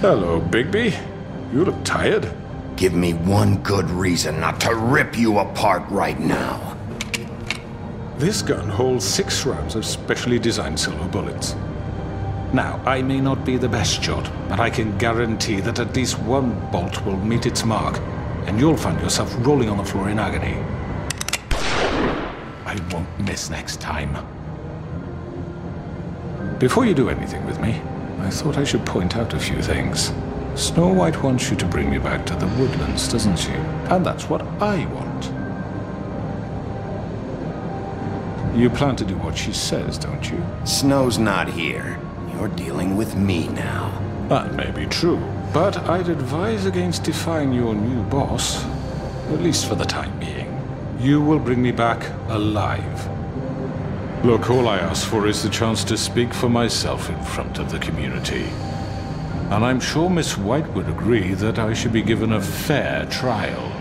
Hello, Bigby. You look tired. Give me one good reason not to rip you apart right now. This gun holds 6 rounds of specially designed silver bullets. Now, I may not be the best shot, but I can guarantee that at least one bolt will meet its mark, and you'll find yourself rolling on the floor in agony. I won't miss next time. Before you do anything with me, I thought I should point out a few things. Snow White wants you to bring me back to the woodlands, doesn't she? And that's what I want. You plan to do what she says, don't you? Snow's not here. You're dealing with me now. That may be true, but I'd advise against defying your new boss, at least for the time being. You will bring me back alive. Look, all I ask for is the chance to speak for myself in front of the community. And I'm sure Miss White would agree that I should be given a fair trial.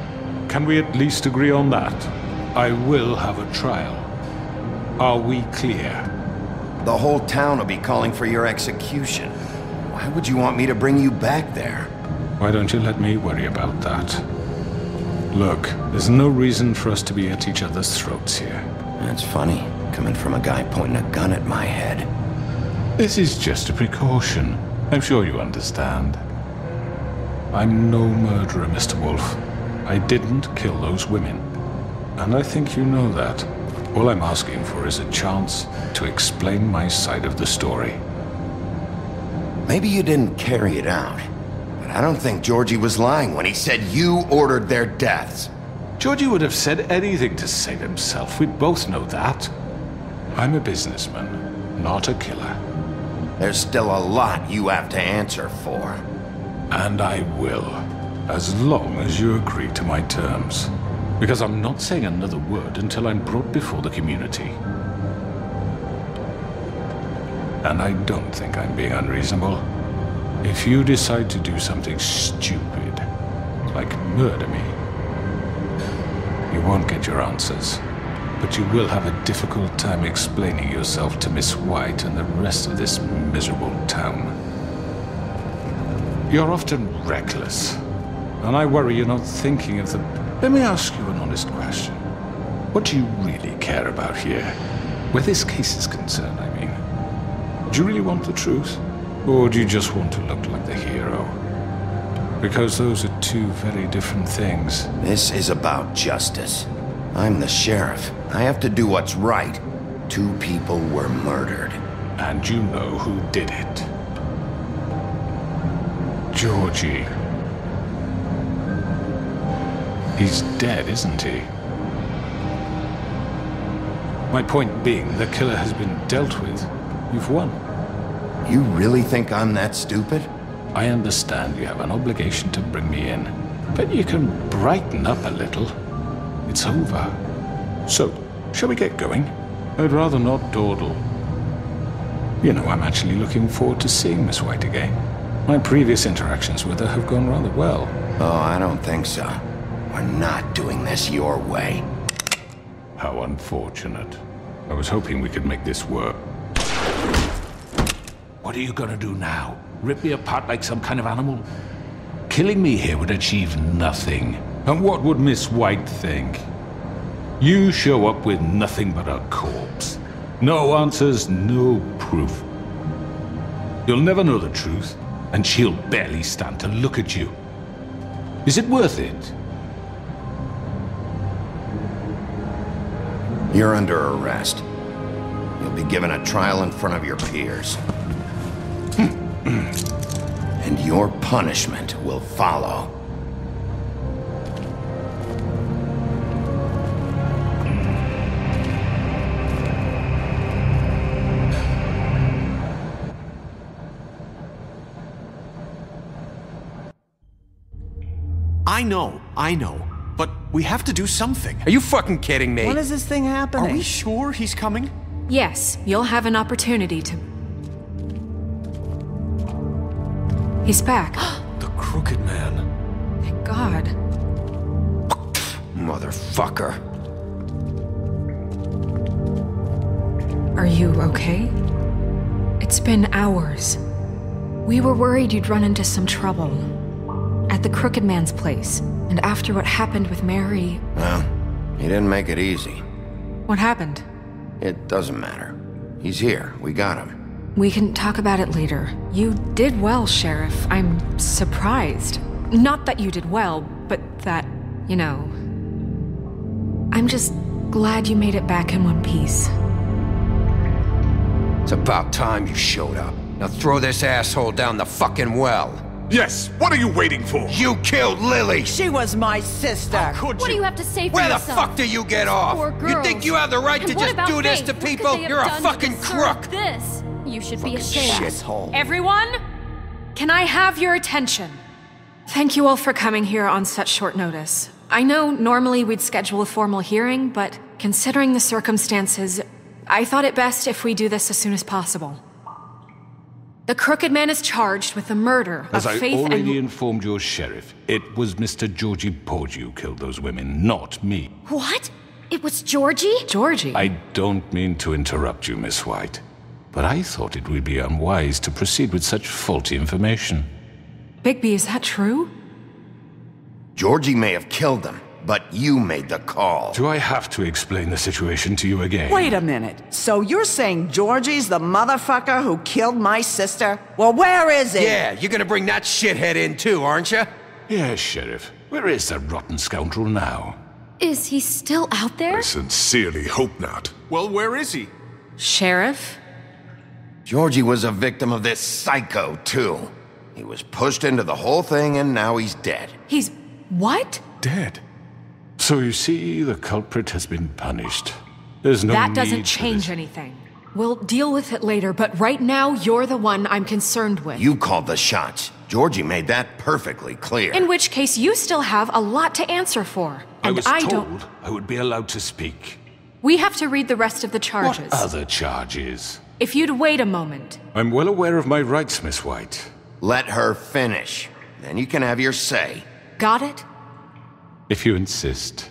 Can we at least agree on that? I will have a trial. Are we clear? The whole town will be calling for your execution. Why would you want me to bring you back there? Why don't you let me worry about that? Look, there's no reason for us to be at each other's throats here. That's funny, coming from a guy pointing a gun at my head. This is just a precaution. I'm sure you understand. I'm no murderer, Mr. Wolf. I didn't kill those women. And I think you know that. All I'm asking for is a chance to explain my side of the story. Maybe you didn't carry it out, but I don't think Georgie was lying when he said you ordered their deaths. Georgie would have said anything to save himself. We both know that. I'm a businessman, not a killer. There's still a lot you have to answer for. And I will, as long as you agree to my terms. Because I'm not saying another word until I'm brought before the community. And I don't think I'm being unreasonable. If you decide to do something stupid, like murder me, you won't get your answers. But you will have a difficult time explaining yourself to Miss White and the rest of this miserable town. You're often reckless, and I worry you're not thinking of the... Let me ask you an honest question. What do you really care about here? Where this case is concerned, I mean. Do you really want the truth? Or do you just want to look like the hero? Because those are 2 very different things. This is about justice. I'm the sheriff. I have to do what's right. 2 people were murdered. And you know who did it. Georgie. He's dead, isn't he? My point being, the killer has been dealt with. You've won. You really think I'm that stupid? I understand you have an obligation to bring me in, but you can brighten up a little. It's over. So, shall we get going? I'd rather not dawdle. You know, I'm actually looking forward to seeing Miss White again. My previous interactions with her have gone rather well. Oh, I don't think so. We're not doing this your way. How unfortunate. I was hoping we could make this work. What are you gonna do now? Rip me apart like some kind of animal? Killing me here would achieve nothing. And what would Miss White think? You show up with nothing but a corpse. No answers, no proof. You'll never know the truth, and she'll barely stand to look at you. Is it worth it? You're under arrest. You'll be given a trial in front of your peers. And your punishment will follow. I know. But we have to do something. Are you fucking kidding me? When is this thing happening? Are we sure he's coming? Yes, you'll have an opportunity to... He's back. The Crooked Man. Thank God. Motherfucker. Are you okay? It's been hours. We were worried you'd run into some trouble. At the Crooked Man's place. And after what happened with Mary... Well, he didn't make it easy. What happened? It doesn't matter. He's here. We got him. We can talk about it later. You did well, Sheriff. I'm surprised. Not that you did well, but that, you know... I'm just glad you made it back in one piece. It's about time you showed up. Now throw this asshole down the fucking well. Yes, what are you waiting for? You killed Lily! She was my sister. How could you? What do you have to say for Where yourself? the fuck do you get off? Poor You think girls. you have the right And to what just about do this Faith? to What could people? they have You're a done to fucking deserve crook! This. You should be ashamed. Shithole. Everyone, can I have your attention? Thank you all for coming here on such short notice. I know normally we'd schedule a formal hearing, but considering the circumstances, I thought it best if we do this as soon as possible. The Crooked Man is charged with the murder As of I Faith already and... informed your sheriff, it was Mr. Georgie Porgy who killed those women, not me. What? It was Georgie? Georgie? I don't mean to interrupt you, Miss White, but I thought it would be unwise to proceed with such faulty information. Bigby, is that true? Georgie may have killed them, but you made the call. Do I have to explain the situation to you again? Wait a minute. So you're saying Georgie's the motherfucker who killed my sister? Well, where is he? Yeah, you're gonna bring that shithead in too, aren't you? Yes, Sheriff. Where is that rotten scoundrel now? Is he still out there? I sincerely hope not. Well, where is he? Sheriff? Georgie was a victim of this psycho, too. He was pushed into the whole thing and now he's dead. He's... what? Dead. So you see, the culprit has been punished. There's no That need doesn't for change this. anything. We'll deal with it later, but right now, you're the one I'm concerned with. You called the shots. Georgie made that perfectly clear. In which case, you still have a lot to answer for. I And was I told don't... I would be allowed to speak. We have to read the rest of the charges. What other charges? If you'd wait a moment. I'm well aware of my rights, Miss White. Let her finish. Then you can have your say. Got it? If you insist.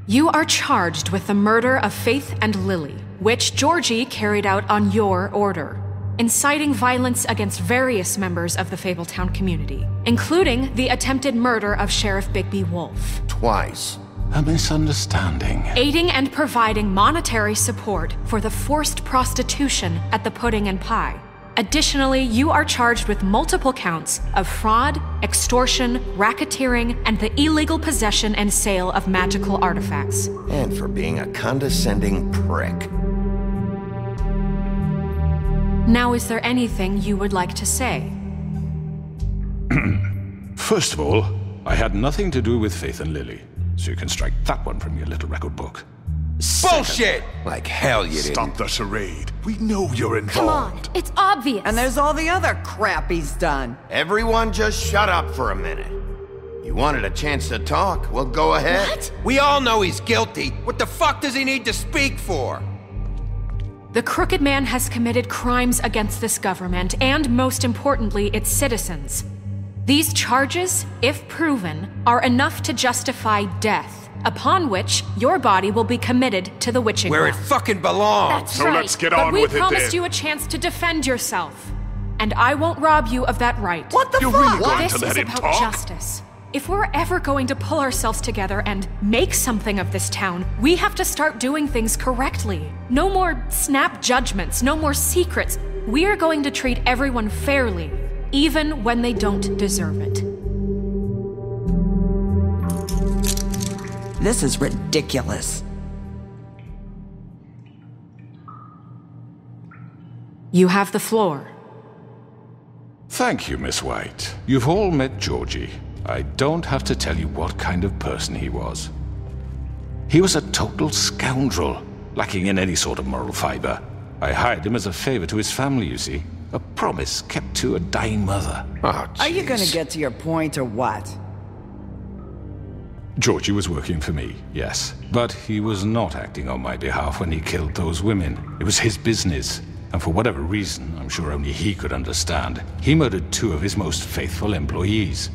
You are charged with the murder of Faith and Lily, which Georgie carried out on your order, inciting violence against various members of the Fabletown community, including the attempted murder of Sheriff Bigby Wolf. Twice. A misunderstanding. Aiding and providing monetary support for the forced prostitution at the Pudding and Pie. Additionally, you are charged with multiple counts of fraud, extortion, racketeering, and the illegal possession and sale of magical artifacts. And for being a condescending prick. Now, is there anything you would like to say? First of all, I had nothing to do with Faith and Lily, so you can strike that one from your little record book. Bullshit! Like hell you didn't. Stop the charade. We know you're involved. Come on, it's obvious. And there's all the other crap he's done. Everyone just shut up for a minute. You wanted a chance to talk? Well, go ahead. What? We all know he's guilty. What the fuck does he need to speak for? The Crooked Man has committed crimes against this government and, most importantly, its citizens. These charges, if proven, are enough to justify death, upon which your body will be committed to the witching Where it well. fucking belongs. That's So right. let's get But on we with it promised then. you a chance to defend yourself, and I won't rob you of that right. What the You're fuck? really going This to let is him about talk? justice. If we're ever going to pull ourselves together and make something of this town, we have to start doing things correctly. No more snap judgments, no more secrets. We are going to treat everyone fairly, even when they don't deserve it. This is ridiculous. You have the floor. Thank you, Miss White. You've all met Georgie. I don't have to tell you what kind of person he was. He was a total scoundrel, lacking in any sort of moral fiber. I hired him as a favor to his family, you see. A promise kept to a dying mother. Oh, Are you gonna jeez. get to your point or what? Georgie was working for me, yes. But he was not acting on my behalf when he killed those women. It was his business. And for whatever reason, I'm sure only he could understand, he murdered 2 of his most faithful employees.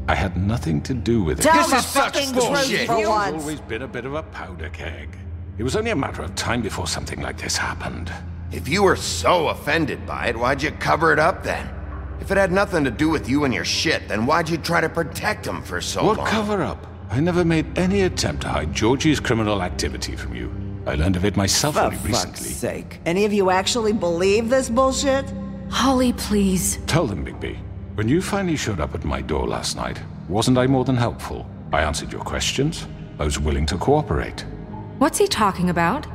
I had nothing to do with it. Tell This the is such fucking bullshit. truth for He's once. always been a bit of a powder keg. It was only a matter of time before something like this happened. If you were so offended by it, why'd you cover it up then? If it had nothing to do with you and your shit, then why'd you try to protect him for so long? What cover up? I never made any attempt to hide Georgie's criminal activity from you. I learned of it myself For only fuck's recently. sake. Any of you actually believe this bullshit? Holly, please. Tell them, Bigby. When you finally showed up at my door last night, wasn't I more than helpful? I answered your questions. I was willing to cooperate. What's he talking about?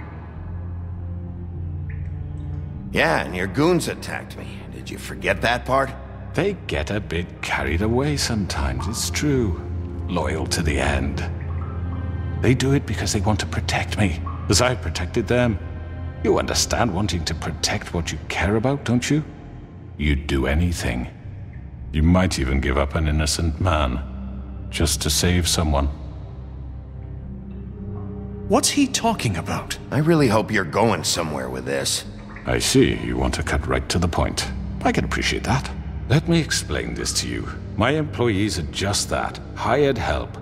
Yeah, and your goons attacked me. Did you forget that part? They get a bit carried away sometimes, it's true. Loyal to the end. They do it because they want to protect me, as I protected them. You understand wanting to protect what you care about, don't you? You'd do anything. You might even give up an innocent man, just to save someone. What's he talking about? I really hope you're going somewhere with this. I see, you want to cut right to the point. I can appreciate that. Let me explain this to you. My employees are just that, hired help.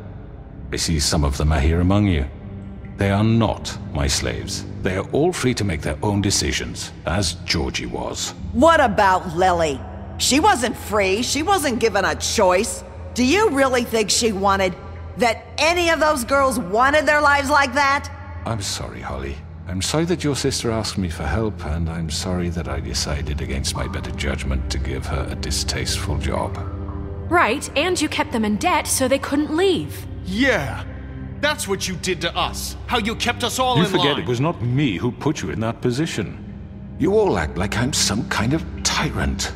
I see some of them are here among you. They are not my slaves. They are all free to make their own decisions, as Georgie was. What about Lily? She wasn't free. She wasn't given a choice. Do you really think she wanted... that any of those girls wanted their lives like that? I'm sorry, Holly. I'm sorry that your sister asked me for help, and I'm sorry that I decided against my better judgment to give her a distasteful job. Right, and you kept them in debt so they couldn't leave. Yeah, that's what you did to us. How you kept us all You in line. forget it was not me who put you in that position. You all act like I'm some kind of tyrant.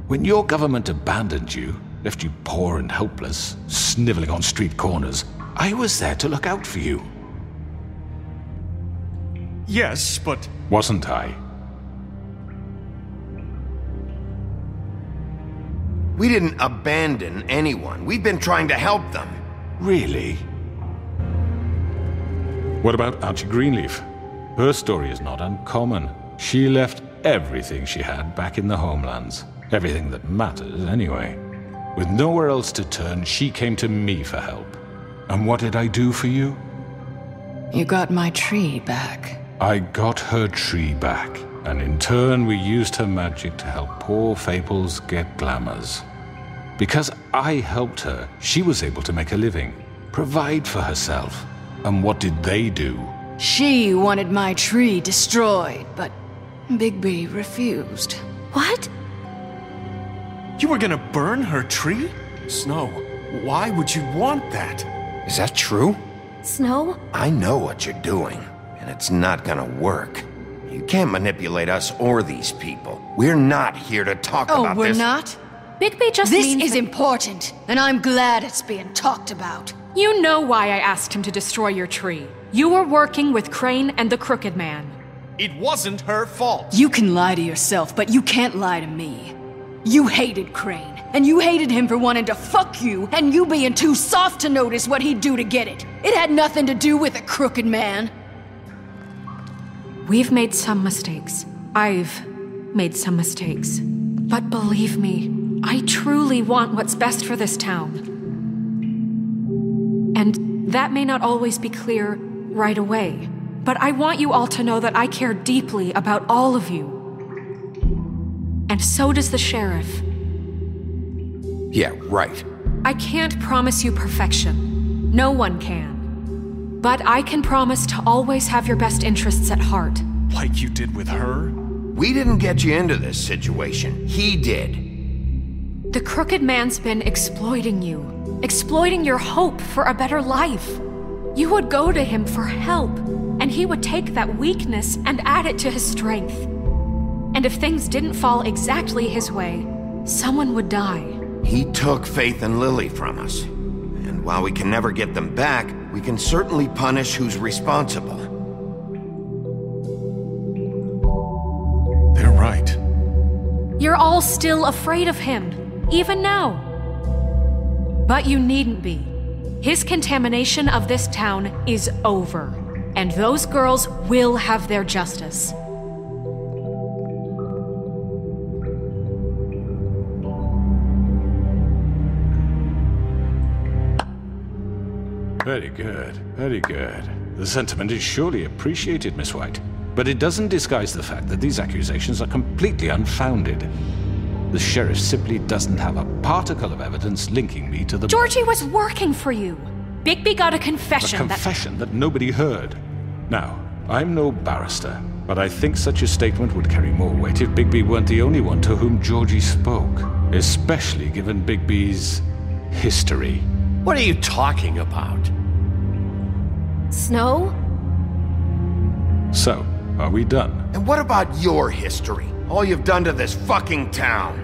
When your government abandoned you, left you poor and helpless, sniveling on street corners, I was there to look out for you. Yes, but... Wasn't I? We didn't abandon anyone. We've been trying to help them. Really? What about Auntie Greenleaf? Her story is not uncommon. She left everything she had back in the homelands. Everything that matters, anyway. With nowhere else to turn, she came to me for help. And what did I do for you? You got my tree back. I got her tree back, and in turn we used her magic to help poor Fables get glamours. Because I helped her, she was able to make a living, provide for herself. And what did they do? She wanted my tree destroyed, but Bigby refused. What? You were gonna burn her tree? Snow, why would you want that? Is that true? Snow? I know what you're doing, and it's not gonna work. You can't manipulate us or these people. We're not here to talk about Oh, we're this. not? Bigby just This means is that- important, and I'm glad it's being talked about. You know why I asked him to destroy your tree. You were working with Crane and the Crooked Man. It wasn't her fault. You can lie to yourself, but you can't lie to me. You hated Crane, and you hated him for wanting to fuck you, and you being too soft to notice what he'd do to get it. It had nothing to do with the Crooked Man. We've made some mistakes. I've made some mistakes. But believe me, I truly want what's best for this town. And that may not always be clear right away, but I want you all to know that I care deeply about all of you. And so does the sheriff. Yeah, right. I can't promise you perfection. No one can. But I can promise to always have your best interests at heart. Like you did with her? We didn't get you into this situation. He did. The Crooked Man's been exploiting you. Exploiting your hope for a better life. You would go to him for help, and he would take that weakness and add it to his strength. And if things didn't fall exactly his way, someone would die. He took Faith and Lily from us. And while we can never get them back, we can certainly punish who's responsible. They're right. You're all still afraid of him, even now. But you needn't be. His contamination of this town is over, and those girls will have their justice. Very good, very good. The sentiment is surely appreciated, Miss White. but it doesn't disguise the fact that these accusations are completely unfounded. The sheriff simply doesn't have a particle of evidence linking me to the... Georgie was working for you. Bigby got a confession A confession that nobody heard. Now, I'm no barrister, but I think such a statement would carry more weight if Bigby weren't the only one to whom Georgie spoke. Especially given Bigby's history. What are you talking about? Snow? So, are we done? And what about your history? All you've done to this fucking town?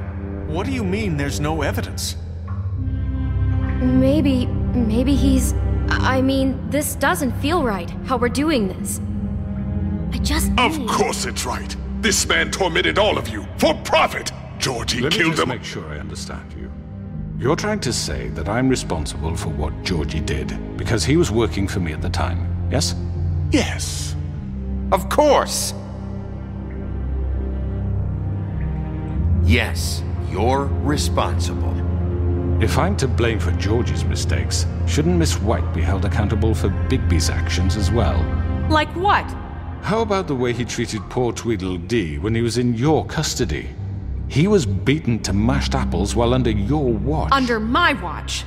What do you mean there's no evidence? Maybe he's... I mean, this doesn't feel right, how we're doing this. I just Of need... course it's right. This man tormented all of you for profit. Georgie Let me killed just him. make sure I understand you. You're trying to say that I'm responsible for what Georgie did because he was working for me at the time, yes? Yes. Of course! Yes, you're responsible. If I'm to blame for Georgie's mistakes, shouldn't Miss White be held accountable for Bigby's actions as well? Like what? How about the way he treated poor Tweedledee when he was in your custody? He was beaten to mashed apples while under your watch. Under my watch.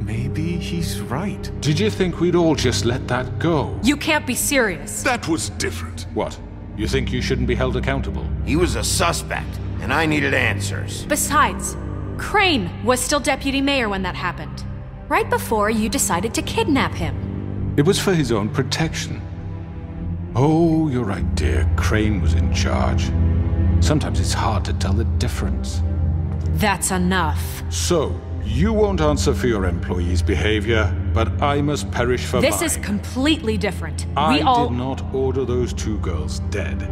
Maybe he's right. Did you think we'd all just let that go? You can't be serious. That was different. What? You think you shouldn't be held accountable? He was a suspect, and I needed answers. Besides, Crane was still deputy mayor when that happened. Right before you decided to kidnap him. It was for his own protection. Oh, you're right, dear. Crane was in charge. Sometimes it's hard to tell the difference. That's enough. So, you won't answer for your employees' behavior, but I must perish for mine. This is completely different. I We all... did not order those two girls dead.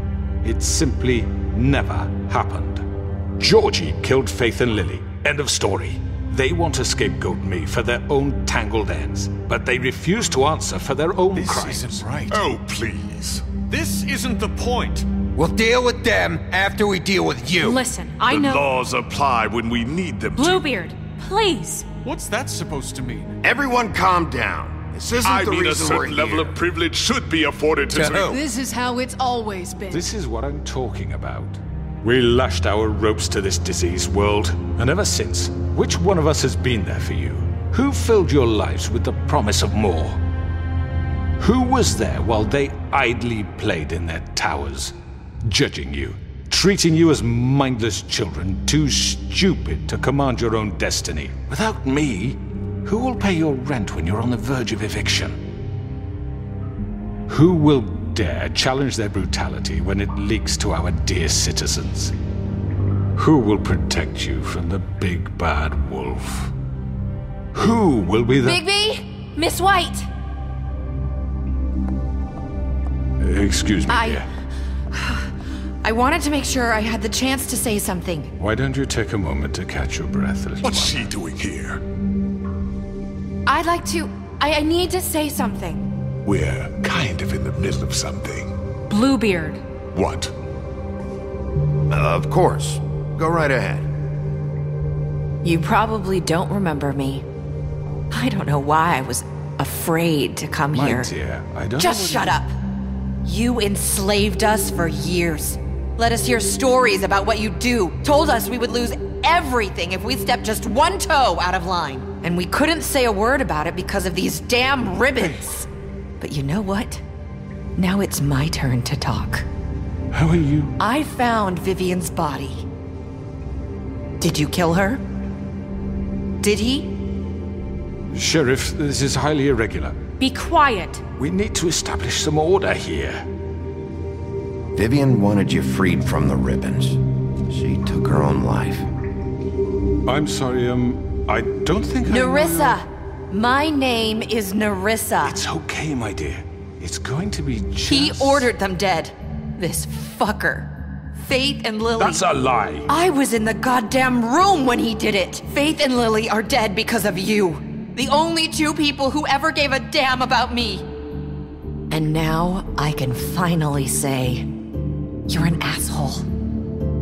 It simply never happened. Georgie killed Faith and Lily. End of story. They want to scapegoat me for their own tangled ends, but they refuse to answer for their own This crimes. isn't right. Oh, please. This isn't the point. We'll deal with them after we deal with you. Listen, I The know... laws apply when we need them to. Bluebeard, please. What's that supposed to mean? Everyone calm down. This isn't I the mean, a reason we're certain level here. of privilege should be afforded to... who? This is how it's always been. This is what I'm talking about. We lashed our ropes to this diseased world, and ever since, which one of us has been there for you? Who filled your lives with the promise of more? Who was there while they idly played in their towers, judging you, treating you as mindless children, too stupid to command your own destiny? Without me, who will pay your rent when you're on the verge of eviction? Who will dare challenge their brutality when it leaks to our dear citizens? Who will protect you from the big bad wolf? Who will be the... Bigby? Miss White! Excuse me, dear. I wanted to make sure I had the chance to say something. Why don't you take a moment to catch your breath, little What's one? she doing here? I'd like to... I need to say something. We're kind of in the middle of something. Bluebeard. What? Of course. Go right ahead. You probably don't remember me. I don't know why I was afraid to come My here. dear, I don't Just know shut up. You enslaved us for years. Let us hear stories about what you do. Told us we would lose everything if we stepped just one toe out of line. And we couldn't say a word about it because of these damn ribbons. But you know what? Now it's my turn to talk. How are you? I found Vivian's body. Did you kill her? Did he? Sheriff, this is highly irregular. Be quiet. We need to establish some order here. Vivian wanted you freed from the ribbons. She took her own life. I'm sorry, I don't think I know Nerissa! My name is Nerissa. It's okay, my dear. It's going to be just... He ordered them dead. This fucker. Faith and Lily. That's a lie! I was in the goddamn room when he did it. Faith and Lily are dead because of you. The only two people who ever gave a damn about me. And now I can finally say, you're an asshole.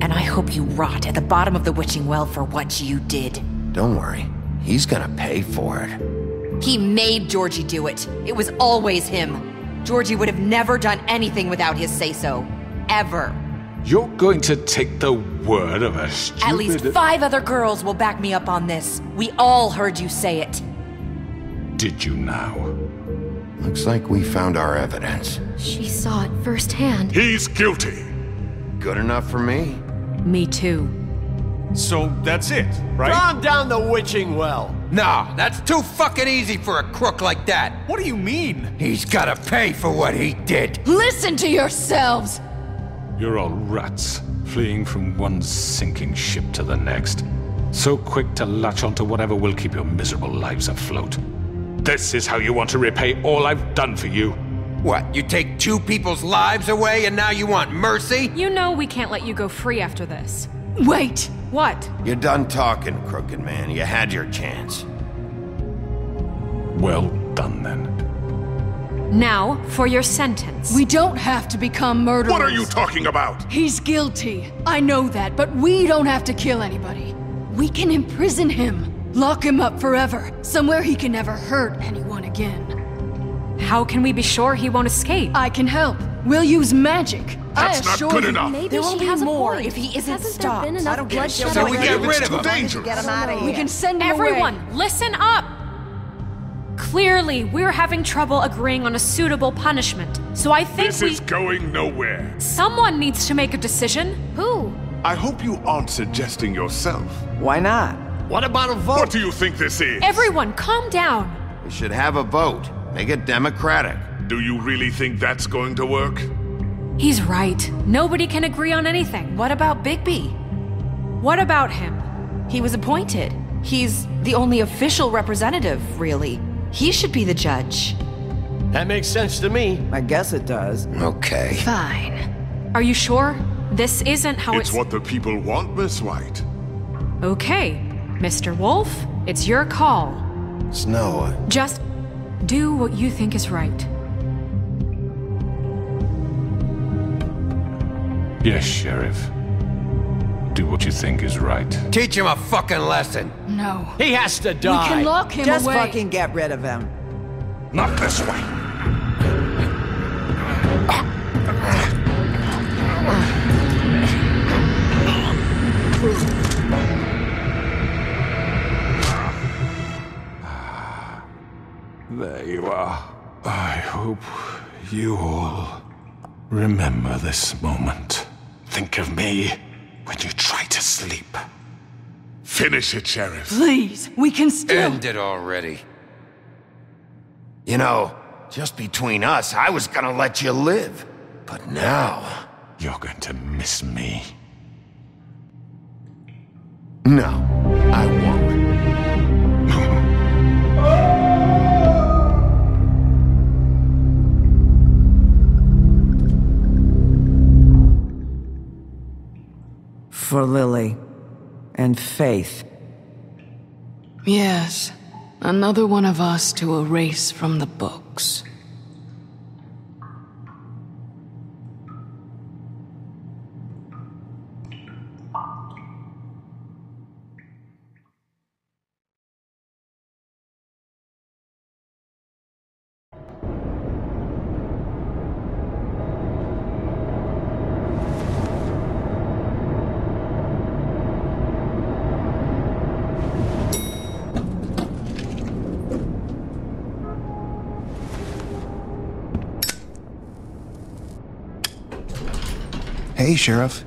And I hope you rot at the bottom of the witching well for what you did. Don't worry. He's gonna pay for it. He made Georgie do it. It was always him. Georgie would have never done anything without his say-so. Ever. You're going to take the word of a stupid... At least 5 other girls will back me up on this. We all heard you say it. Did you now? Looks like we found our evidence. She saw it firsthand. He's guilty. Good enough for me. Me too. So that's it, right? Calm down the witching well. No, that's too fucking easy for a crook like that. What do you mean? He's gotta pay for what he did. Listen to yourselves! You're all rats, fleeing from one sinking ship to the next. So quick to latch onto whatever will keep your miserable lives afloat. This is how you want to repay all I've done for you? What, you take 2 people's lives away and now you want mercy? You know we can't let you go free after this. Wait! What? You're done talking, crooked man. You had your chance. Well done, then. Now, for your sentence. We don't have to become murderers. What are you talking about? He's guilty. I know that, but we don't have to kill anybody. We can imprison him. Lock him up forever. Somewhere he can never hurt anyone again. How can we be sure he won't escape? I can help. We'll use magic. That's not good enough. Maybe There will she be has a more point. if he isn't Hasn't stopped. there been enough bloodshed So we already? get rid It's of too him. dangerous. Get him out of here. We can send him Everyone, away. listen up! Clearly, we're having trouble agreeing on a suitable punishment, so I think This is going nowhere. Someone needs to make a decision. Who? I hope you aren't suggesting yourself. Why not? What about a vote? What do you think this is? Everyone, calm down. We should have a vote. Make it democratic. Do you really think that's going to work? He's right. Nobody can agree on anything. What about Bigby? What about him? He was appointed. He's the only official representative, really. He should be the judge. That makes sense to me. I guess it does. Okay. Fine. Are you sure? This isn't how It's what the people want, Miss White. Okay, Mr. Wolf, it's your call. Snow, Just do what you think is right. Yes, Sheriff. Do what you think is right. Teach him a fucking lesson. No. He has to We die. can lock him Just away. fucking get rid of him. Not this way. There you are. I hope you all remember this moment. Think of me when you try to sleep. Finish it, Sheriff. Please, we can still... End it already. you know, just between us, I was gonna let you live. But now... You're going to miss me. No, I won't. For Lily. And Faith. Yes. Another one of us to erase from the books. Hey, Sheriff.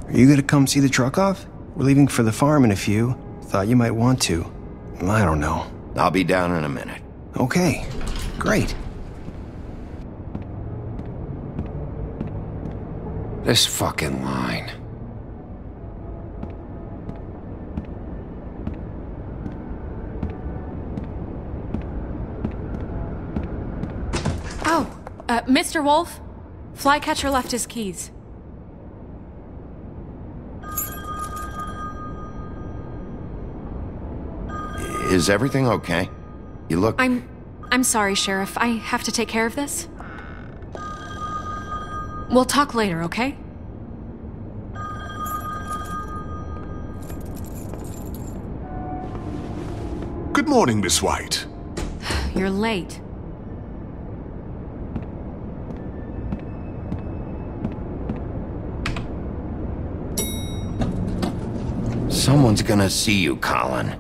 Are you gonna come see the truck off? We're leaving for the farm in a few. Thought you might want to. I don't know. I'll be down in a minute. Okay, great. This fucking line. Oh, Mr. Wolf? Flycatcher left his keys. Is everything okay? You look... I'm sorry, Sheriff. I have to take care of this. We'll talk later, okay? Good morning, Miss White. You're late. Someone's gonna see you, Colin.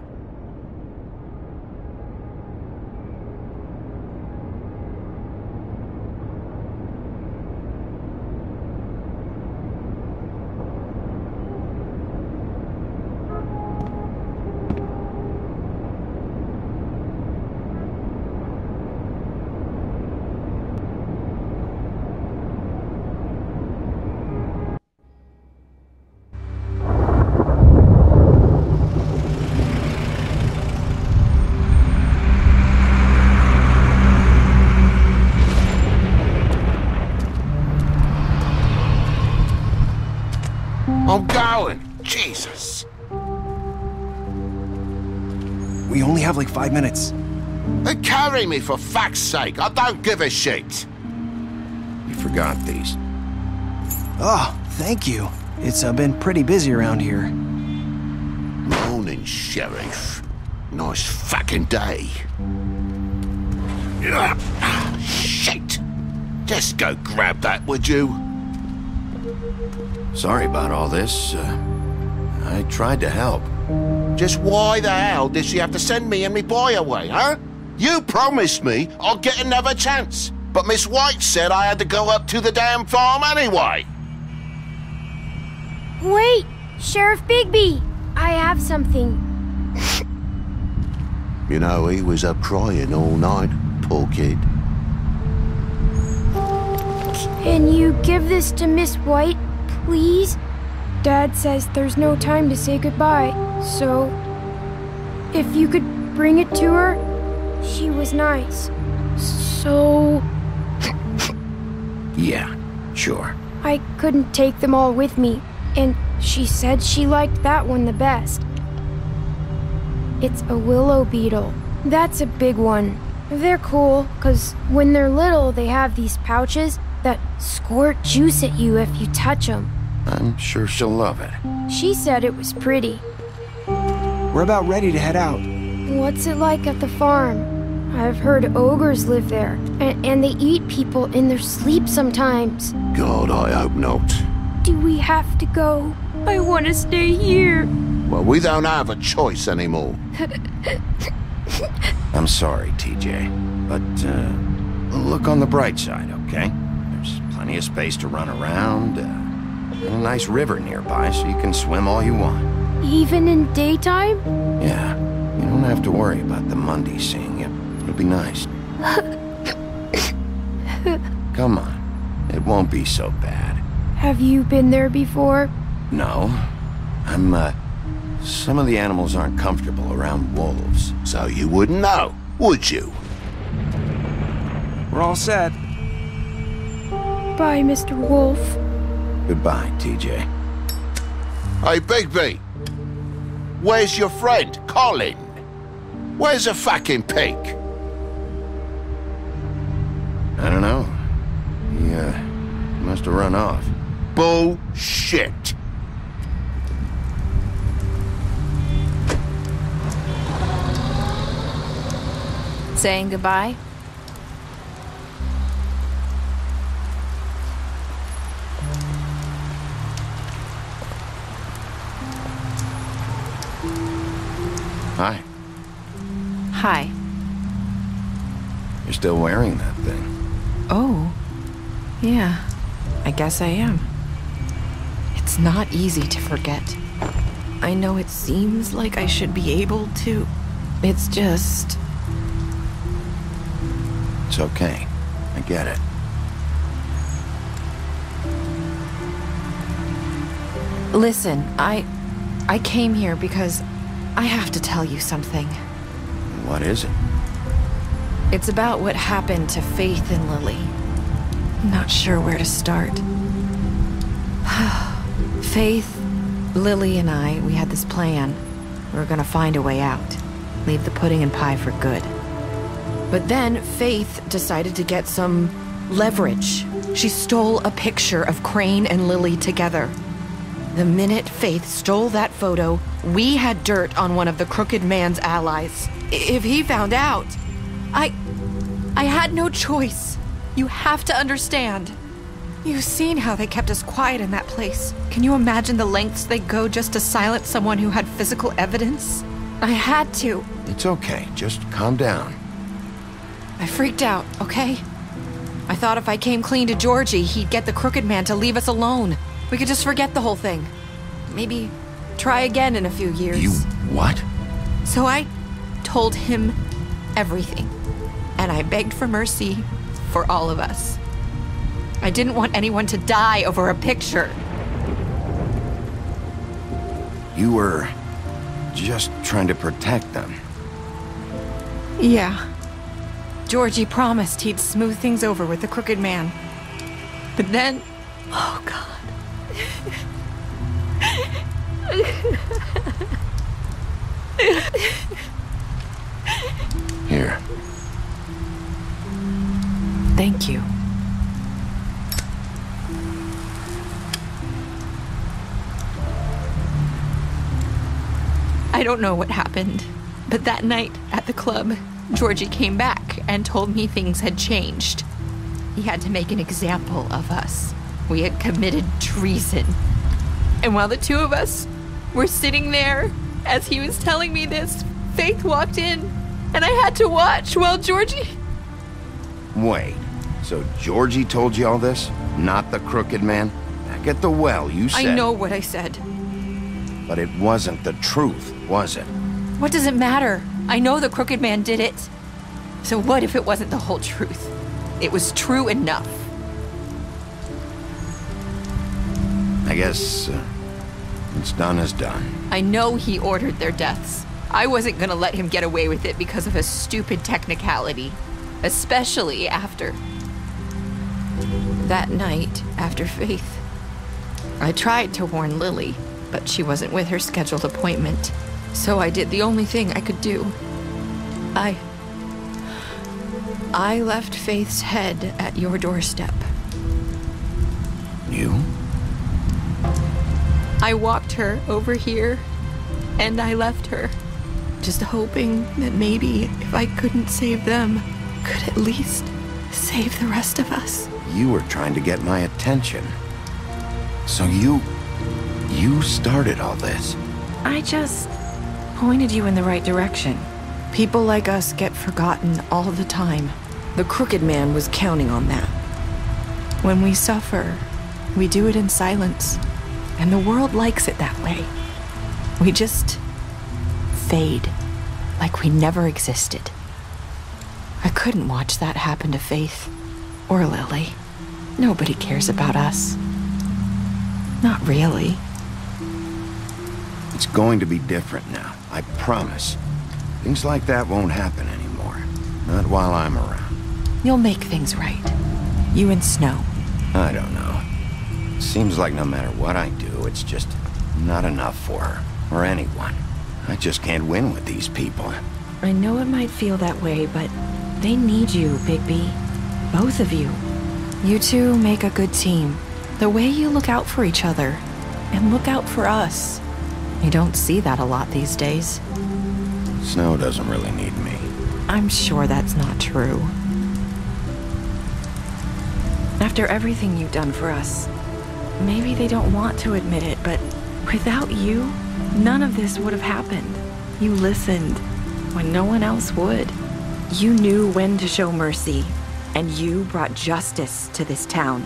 I'm going. Jesus. We only have like 5 minutes. Then carry me for fuck's sake. I don't give a shit. You forgot these. Oh, thank you. It's been pretty busy around here. Morning, Sheriff. Nice fucking day. Shit. Just go grab that, would you? Sorry about all this. I tried to help. Just why the hell did she have to send me and me boy away, huh? You promised me I'll get another chance, but Miss White said I had to go up to the damn farm anyway. Wait! Sheriff Bigby! I have something. You know, he was up crying all night, poor kid. Can you give this to Miss White, please? Dad says there's no time to say goodbye, so if you could bring it to her, she was nice. So... Yeah, sure. I couldn't take them all with me, and she said she liked that one the best. It's a willow beetle. That's a big one. They're cool, 'cause when they're little, they have these pouches that squirt juice at you if you touch them. I'm sure she'll love it. She said it was pretty. We're about ready to head out. What's it like at the farm? I've heard ogres live there, and they eat people in their sleep sometimes. God, I hope not. Do we have to go? I want to stay here. Well, we don't have a choice anymore. I'm sorry, TJ, but look on the bright side, okay? There's plenty of space to run around, and a nice river nearby so you can swim all you want. Even in daytime? Yeah, you don't have to worry about the Mundies seeing you. It'll be nice. Come on, it won't be so bad. Have you been there before? No, some of the animals aren't comfortable around wolves. So you wouldn't know, would you? We're all set. Bye, Mr. Wolf. Goodbye, TJ. Hey, Bigby. Where's your friend, Colin? Where's the fucking pig? I don't know. He, must have run off. Bullshit. Saying goodbye? Hi. Hi. You're still wearing that thing. Oh. Yeah. I guess I am. It's not easy to forget. I know it seems like I should be able to. It's just... It's okay. I get it. Listen, I came here because I have to tell you something. What is it? It's about what happened to Faith and Lily. I'm not sure where to start. Faith, Lily, and I, we had this plan. We were gonna find a way out. Leave the pudding and pie for good. But then Faith decided to get some leverage. She stole a picture of Crane and Lily together. The minute Faith stole that photo, we had dirt on one of the crooked man's allies. If he found out, I had no choice. You have to understand. You've seen how they kept us quiet in that place. Can you imagine the lengths they go just to silence someone who had physical evidence? I had to. It's okay. Just calm down. I freaked out, okay? I thought if I came clean to Georgie, he'd get the Crooked Man to leave us alone. We could just forget the whole thing. Maybe try again in a few years. You what? So I told him everything. And I begged for mercy for all of us. I didn't want anyone to die over a picture. You were just trying to protect them. Yeah. Georgie promised he'd smooth things over with the Crooked Man. But then... Oh, God. Here. Thank you. I don't know what happened, but that night at the club, Georgie came back and told me things had changed. He had to make an example of us. We had committed treason. And while the two of us were sitting there, as he was telling me this, Faith walked in, and I had to watch while Georgie... Wait, so Georgie told you all this? Not the Crooked Man? Back at the well, you said... I know what I said. But it wasn't the truth, was it? What does it matter? I know the Crooked Man did it. So what if it wasn't the whole truth? It was true enough. I guess what's done is done. I know he ordered their deaths. I wasn't gonna let him get away with it because of a stupid technicality. Especially after... that night, after Faith. I tried to warn Lily, but she wasn't with her scheduled appointment. So I did the only thing I could do. I left Faith's head at your doorstep. You? I walked her over here, and I left her. Just hoping that maybe if I couldn't save them, could at least save the rest of us. You were trying to get my attention. So you started all this. I just pointed you in the right direction. People like us get forgotten all the time. The Crooked Man was counting on that. When we suffer, we do it in silence, and the world likes it that way. We just fade, like we never existed. I couldn't watch that happen to Faith, or Lily. Nobody cares about us. Not really. It's going to be different now, I promise. Things like that won't happen anymore. Not while I'm around. You'll make things right. You and Snow. I don't know. Seems like no matter what I do, it's just not enough for her, or anyone. I just can't win with these people. I know it might feel that way, but they need you, Bigby. Both of you. You two make a good team. The way you look out for each other, and look out for us. You don't see that a lot these days. Snow doesn't really need me. I'm sure that's not true. After everything you've done for us, maybe they don't want to admit it, but without you, none of this would have happened. You listened when no one else would. You knew when to show mercy, and you brought justice to this town.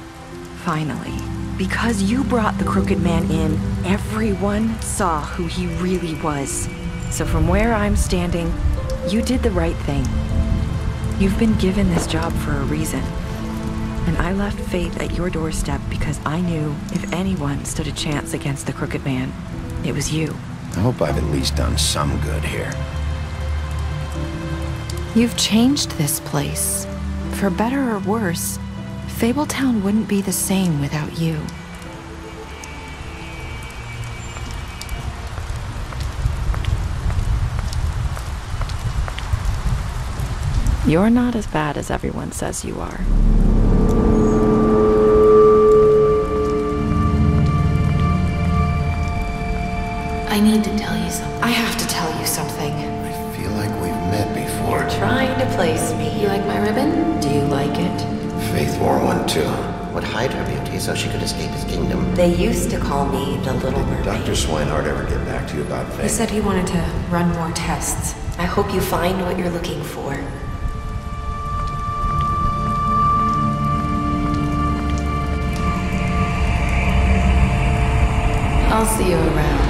Finally. Because you brought the Crooked Man in, everyone saw who he really was. So from where I'm standing, you did the right thing. You've been given this job for a reason. And I left Faith at your doorstep because I knew if anyone stood a chance against the Crooked Man, it was you. I hope I've at least done some good here. You've changed this place. For better or worse, Fabletown wouldn't be the same without you. You're not as bad as everyone says you are. I need to tell you something. I have to tell you something. I feel like we've met before. You're trying to place me. You like my ribbon? Do you like it? Faith wore one too. would hide her beauty so she could escape his kingdom. They used to call me the Little Mermaid. Dr. Swinehart ever get back to you about Faye? He said he wanted to run more tests. I hope you find what you're looking for. I'll see you around.